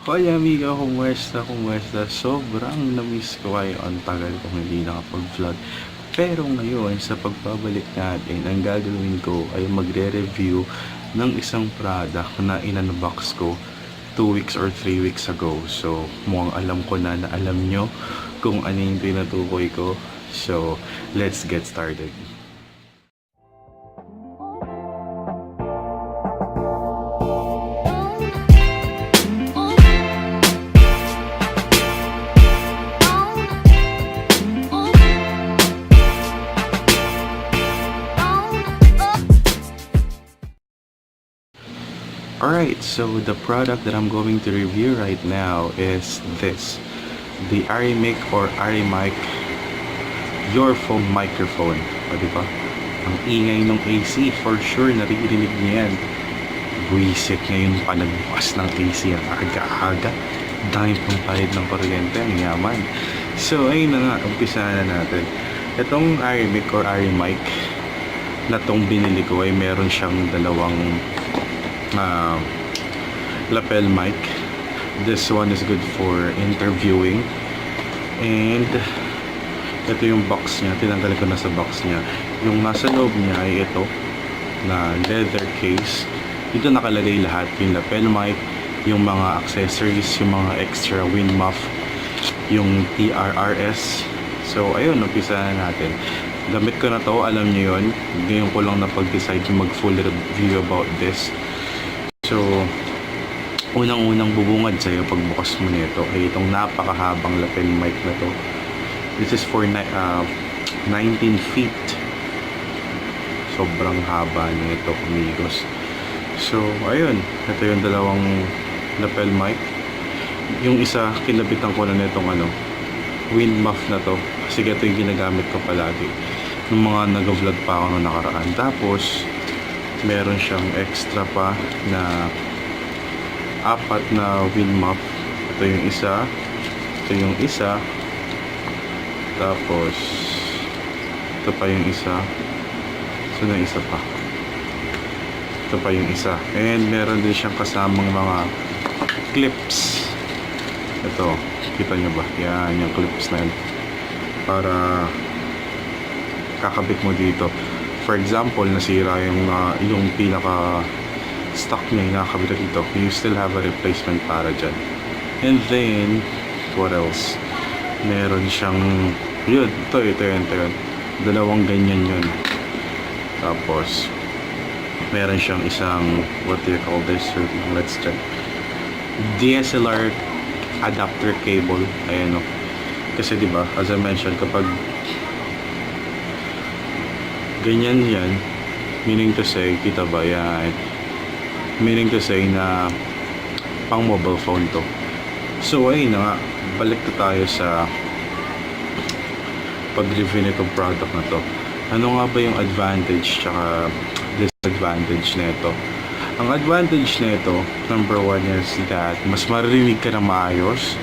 Hoy amiga, kumusta? Sobrang na-miss ko kayo. Ang tagal kong hindi nakapag-vlog. Pero ngayon, sa pagbabalik natin, ang gagawin ko ay magre-review ng isang product na in-unbox ko 2 weeks or 3 weeks ago. So, mukhang alam ko na alam nyo kung ano yung tinutukoy ko. So, let's get started. Alright, so the product that I'm going to review right now is this. The Arimic or Arimic Your Phone Microphone. O diba? Ang ingay ng AC, for sure naririnig niyo yan. Buisit ngayon pa nagbukas ng AC ang aga-aga. Dahil pang pahid ng kuryente, ang yaman. So ayun na nga, umpisa na natin. Itong Arimic or Arimic na tong binili ko ay meron siyang dalawang lapel mic. This one is good for interviewing, and ito yung box niya. Tinanggal ko na sa box niya. Yung nasa loob niya ay ito na leather case. Dito nakalagay lahat, yung lapel mic, yung mga accessories, yung mga extra wind muff, yung TRRS. So ayun, umpisa na natin. Gamit ko na to, alam niyo yun. Ngayon ko lang napag-decide yung mag full review about this. So, unang-unang bubungad sa'yo pagbukas mo nito ay itong napakahabang lapel mic na to. This is for 19 feet. Sobrang haba nito, amigos. So, ayun. Ito yung dalawang lapel mic. Yung isa, kinabitan ko na nitong wind muff na to. Kasi ito yung ginagamit ko palagi nung mga nag-vlog pa ako nung nakaraan. Tapos, meron siyang extra pa na 4 na wind muff. Ito yung isa, ito yung isa, tapos ito pa yung isa, ito na isa pa, ito pa yung isa, and meron din siyang kasamang mga clips. Ito, kita nyo ba? Yan, yung clips na yun para kakabit mo dito. For example, nasira yung pinaka stock niya, yung nakakabit dito, you still have a replacement para dyan. And then, what else? Meron siyang, yun, ito yun. Dalawang ganyan yun. Tapos, meron siyang isang, what do you call this? Let's check. DSLR adapter cable. Ayan o. Kasi diba, as I mentioned, kapag ganyan yan, meaning to say, kita ba yan? Meaning to say na pang mobile phone to. So ayun na nga, balik na tayo sa pag-review nitong product na to. Ano nga ba yung advantage tsaka disadvantage nito? Ang advantage nito, number 1 is that mas maririnig ka na maayos,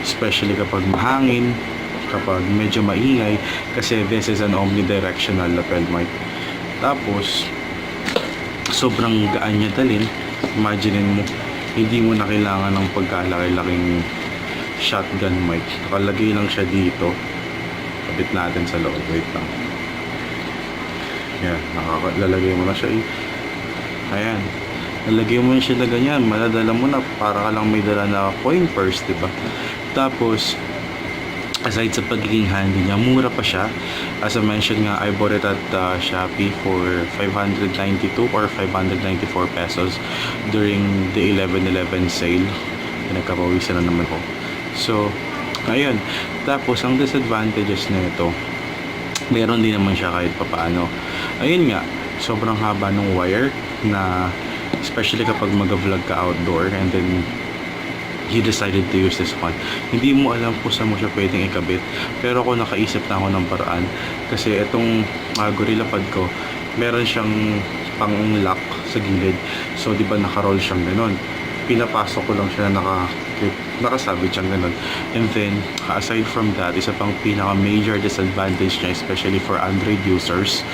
especially kapag mahangin, kapag medyo maingay, kasi this is an omnidirectional lapel mic. Tapos sobrang gaan niya dalhin. Imaginein mo, hindi mo na kailangan ng pagkalaki-laking shotgun mic. Nakalagay lang siya dito. Kabit natin sa loob. Wait lang. Yan, lalagay mo na siya ayan, lalagay mo na siya na ganyan, maladala mo na para ka lang may dala na coin purse, diba? Tapos aside sa pagiging handy niya, mura pa siya. As I mentioned nga, I bought it at Shopee for 592 or 594 pesos during the 11/11 sale. Pinagkapawisan na naman ko. So, ayun. Tapos, ang disadvantages na ito, meron din naman siya kahit papaano. Ayun nga, sobrang haba ng wire na, especially kapag mag-vlog ka outdoor and then he decided to use this one. Hindi mo alam kung saan mo siya pwedeng ikabit. Pero ako nakaisip na ako ng paraan. Kasi itong Gorilla Pad ko, meron siyang pang-lock sa gilid. So, di ba naka-roll siyang ganon. Pinapasok ko lang siya na nakasabit siyang ganon. And then, aside from that, isa pang pinaka-major disadvantage niya, especially for Android users,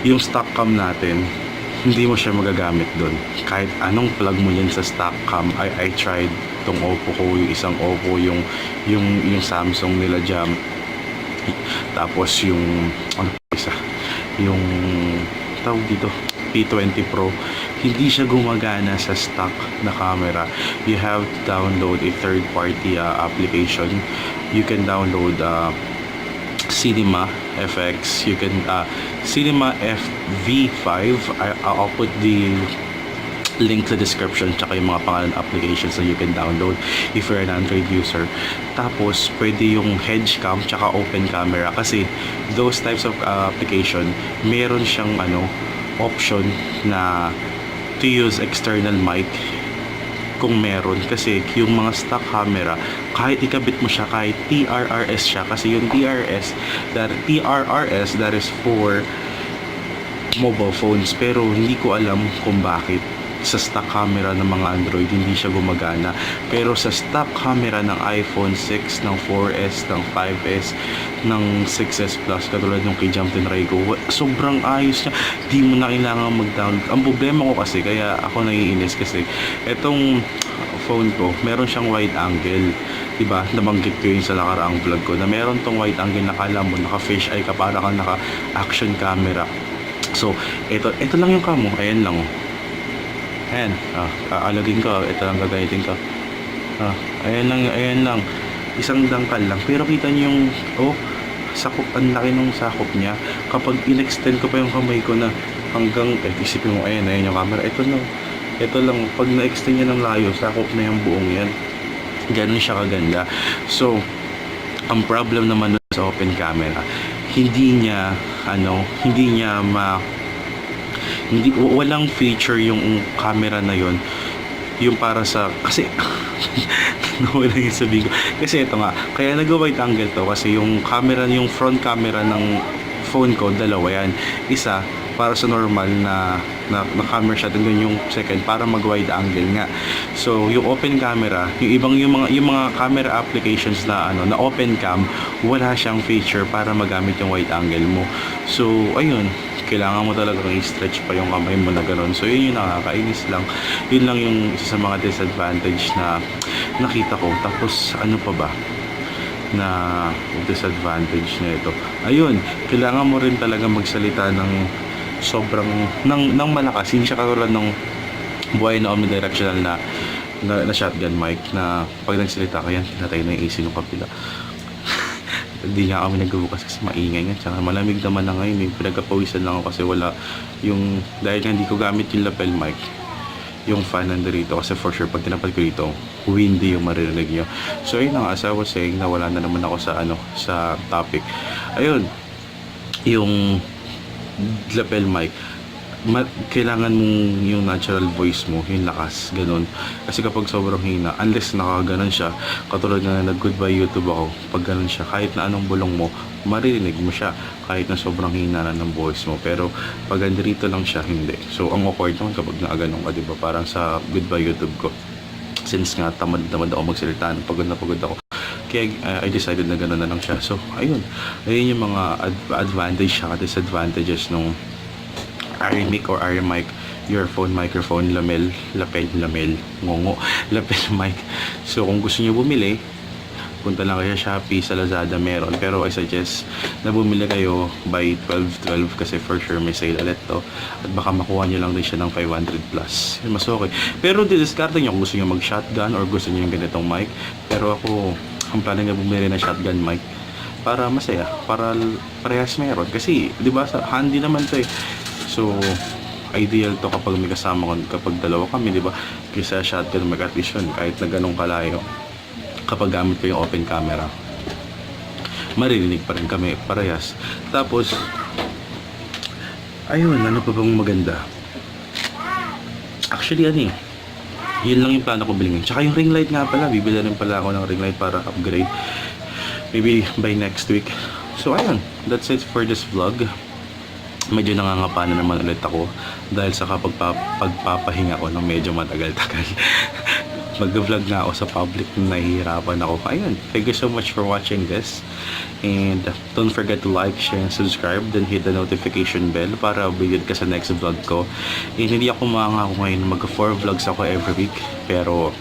yung stock cam natin, hindi mo siya magagamit doon. Kahit anong plug mo yan sa stock cam. I tried tong Oppo ko, yung isang Oppo, yung Samsung nila Jam. Tapos yung ano pa isa, yung tawag dito, P20 Pro, hindi siya gumagana sa stock na camera. You have to download a third party application. You can download Cinema FX, you can Cinema FV5. I'll put the link sa description, tsaka yung mga pangalan applications na you can download if you're an Android user. Tapos pwede yung hedge cam tsaka open camera, kasi those types of application meron siyang option na to use external mic kung meron, kasi yung mga stock camera kahit ikabit mo siya, kahit TRRS siya, kasi yung TRRS that is for mobile phones, pero hindi ko alam kung bakit sa stock camera ng mga Android hindi siya gumagana, pero sa stock camera ng iPhone 6, ng 4S, ng 5S, ng 6S Plus, katulad yung kay Jam tinry ko, sobrang ayos niya, di mo na kailangan mag-download. Ang problema ko kasi, kaya ako naiinis, kasi etong phone ko meron siyang wide angle, diba? Nabanggit ko yun sa nakaraang vlog ko na meron tong wide angle na kala mo naka fish eye ka, para kang naka action camera. So ito lang yung cam mo, ayan lang, ayan, kaalagin ko, ito lang gagamitin ko, ayan lang, isang dangkal lang, pero kita niyo yung sakop, ang laki nung sakop niya. Kapag in-extend ko pa yung kamay ko na hanggang, isipin mo, ayan yung camera, ito lang, pag na-extend niya ng layo, sakop na yung buong yan, ganun siya kaganda. So ang problem naman sa open camera, walang feature yung camera na yon, yung para sa, kasi wala yung sabihin ko, kasi ito nga, kaya nag-wide angle to, kasi yung camera, yung front camera ng phone ko, dalawa yan, isa para sa normal na camera shot, and then yung second para mag wide angle nga. So yung open camera, yung mga camera applications na na open cam, wala siyang feature para magamit yung wide angle mo. So ayun, kailangan mo talaga i-stretch pa yung kamay mo na gano'n. So yun yung nakakainis lang, yun lang yung isa sa mga disadvantage na nakita ko. Tapos ano pa ba na disadvantage na ito? Ayun, kailangan mo rin talaga magsalita ng sobrang ng malakas, hindi siya katulad ng buhay na omnidirectional na shotgun mic na pag nagsalita ka yan, pinatay na yung AC ng kapila. Hindi nga kami nagbubukas kasi maingay nga, tsaka malamig naman na ngayon, pinagkapawisan lang ako kasi wala yung, dahil nga hindi ko gamit yung lapel mic, yung fan nandito, kasi for sure pag tinapad ko dito windy yung maririnig nyo. So ayun na nga, as I was saying, nawala na naman ako sa topic. Ayun, yung lapel mic, kailangan mong yung natural voice mo, yung lakas, ganun. Kasi kapag sobrang hina, unless nakaganon siya, katulad na nag-goodbye YouTube ako, pag ganun siya, kahit na anong bulong mo, maririnig mo siya, kahit na sobrang hina na ng voice mo. Pero pag andito lang siya, hindi. So ang awkward naman kapag nakaganon ka, diba? Parang sa goodbye YouTube ko, since nga tamad ako magsalita, pagod na pagod ako, kaya I decided na gano'n na lang siya. So ayun yung mga advantage at disadvantages nung Arimic or Arimic earphone microphone, lapel mic. So kung gusto niyo bumili, punta lang kayo sa Shopee, sa Lazada meron, pero I suggest na bumili kayo by 12/12 kasi for sure may sale ulit to, at baka makuha nyo lang din siya ng 500 plus, mas okay. Pero didiskarte nyo kung gusto nyo mag shotgun or gusto nyo yung ganitong mic. Pero ako, ang plano nga bumili na shotgun mic para masaya, para parehas meron, kasi di ba handy naman to eh. So ideal to kapag may kasama ko, kapag dalawa kami, di ba, kaysa shotgun mic, at least yun, kahit na ganong kalayo, kapag gamit ko yung open camera, maririnig pa rin kami parehas. Tapos ayun, ano pa bang maganda? Actually yun lang yung plano ko bilhin. Tsaka yung ring light nga pala, bibili rin pala ako ng ring light para upgrade, maybe by next week. So ayun, that's it for this vlog. Medyo nangangapa na naman ulit ako dahil sa pagpapahinga ko ng medyo matagal-tagal. mag-vlog na ako sa public na nahihirapan ako. Ayun, thank you so much for watching this. And don't forget to like, share, and subscribe. Then hit the notification bell para updated ka sa next vlog ko. And hindi ako mangako ngayon mag-4 vlogs ako every week. Pero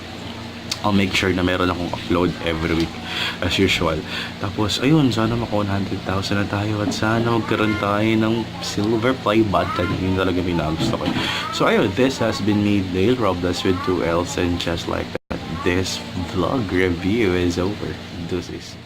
I'll make sure na meron akong upload every week as usual. Tapos ayun, sana maka 100,000 na tayo at sana magkaroon tayo ng silver play button. Yun talaga minagusto ko. So ayun, this has been me, Dale Robles with 2 L's, and just like that, this vlog review is over. Deuces.